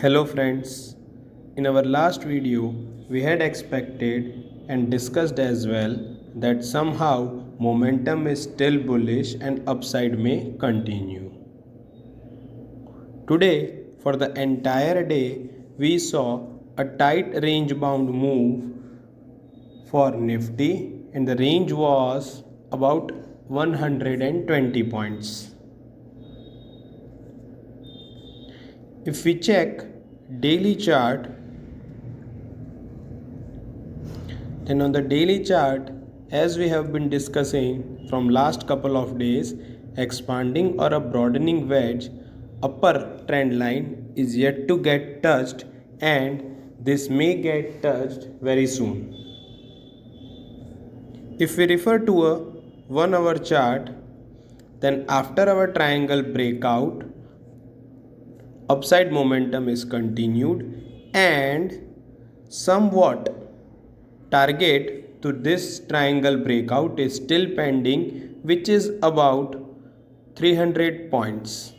Hello friends, in our last video we had expected and discussed as well that somehow momentum is still bullish and upside may continue. Today for the entire day we saw a tight range bound move for Nifty and the range was about 120 points. If we check daily chart, then on the daily chart, as we have been discussing from last couple of days, expanding or a broadening wedge upper trend line is yet to get touched and this may get touched very soon. If we refer to a 1 hour chart, then after our triangle breakout, upside momentum is continued and somewhat target to this triangle breakout is still pending, which is about 300 points.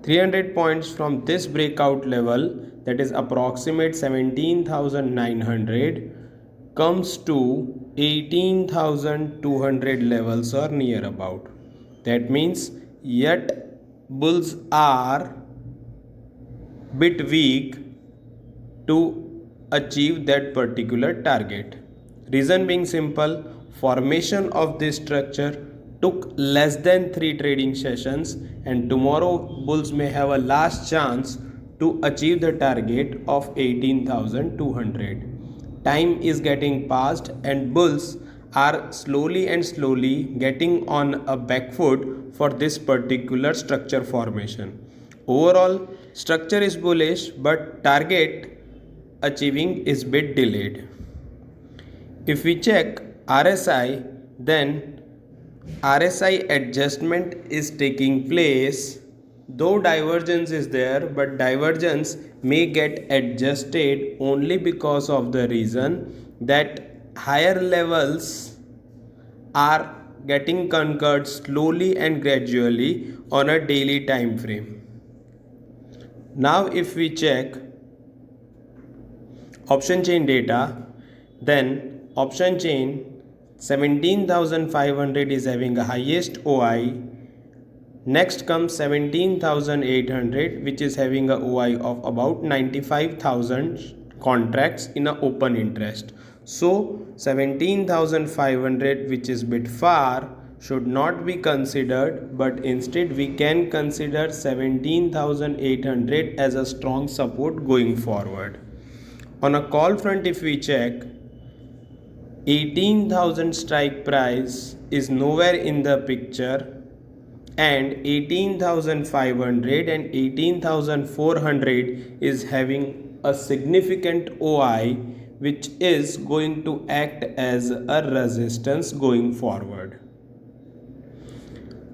300 points from this breakout level, that is approximate 17,900, comes to 18,200 levels or near about. That means yet bulls are bit weak to achieve that particular target. Reason being simple, formation of this structure took less than 3 trading sessions and tomorrow bulls may have a last chance to achieve the target of 18,200. Time is getting past and bulls are slowly getting on a back foot for this particular structure formation. Overall, structure is bullish but target achieving is bit delayed. If we check RSI, then RSI adjustment is taking place, though divergence is there, but divergence may get adjusted only because of the reason that higher levels are getting conquered slowly and gradually on a daily time frame. Now if we check option chain data, then option chain 17,500 is having a highest OI. Next comes 17,800, which is having a OI of about 95,000 contracts in a open interest. So 17,500, which is bit far, should not be considered, but instead we can consider 17,800 as a strong support going forward. On a call front, if we check, 18,000 strike price is nowhere in the picture and 18,500 and 18,400 is having a significant OI, which is going to act as a resistance going forward.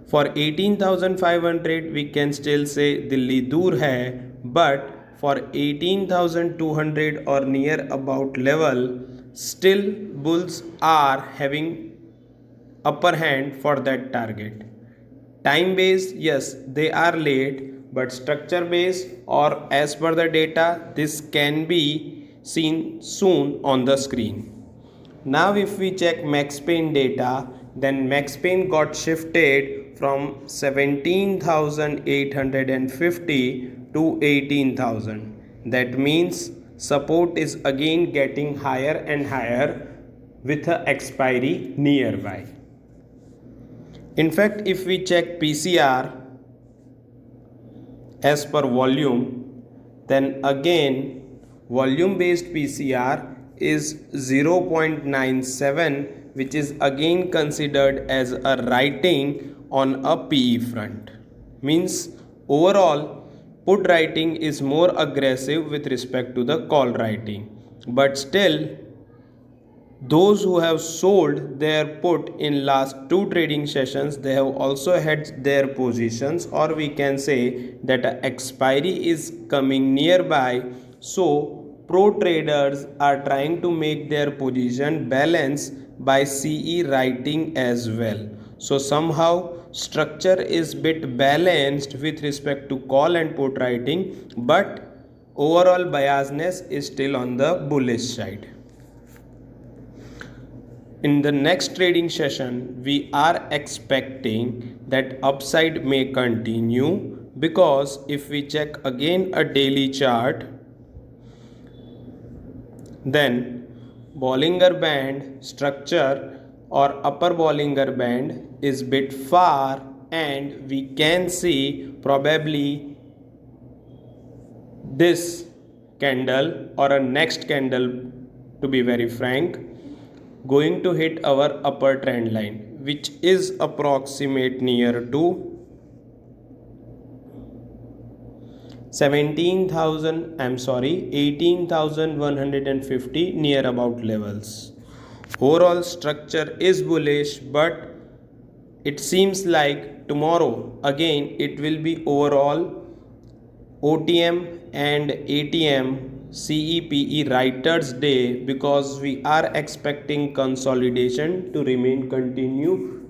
For 18,500 we can still say Dilli dur hai, but for 18,200 or near about level, still bulls are having upper hand for that target. Time based, yes, they are late, but structure based or as per the data, this can be seen soon on the screen. Now if we check Max Pain data, then Max Pain got shifted from 17,850 to 18,000. That means support is again getting higher and higher with a expiry nearby. In fact, if we check PCR as per volume, then again volume based PCR is 0.97, which is again considered as a writing on a PE front. Means overall put writing is more aggressive with respect to the call writing, but still those who have sold their put in last 2 trading sessions, they have also hedged their positions, or we can say that expiry is coming nearby. So pro traders are trying to make their position balance by CE writing as well. So somehow structure is bit balanced with respect to call and put writing, but overall biasness is still on the bullish side. In the next trading session, we are expecting that upside may continue, because if we check again a daily chart, then Bollinger Band structure or upper Bollinger Band is bit far, and we can see probably this candle or a next candle, to be very frank, going to hit our upper trend line, which is approximate near to 18,150 near about levels. Overall structure is bullish, but it seems like tomorrow again it will be overall OTM and ATM CEPE writers day, because we are expecting consolidation to remain continue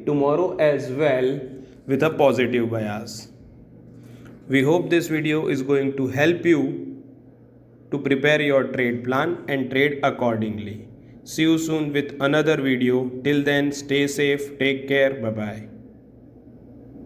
tomorrow as well, with a positive bias. We hope this video is going to help you to prepare your trade plan and trade accordingly. See you soon with another video. Till then, stay safe, take care, bye bye.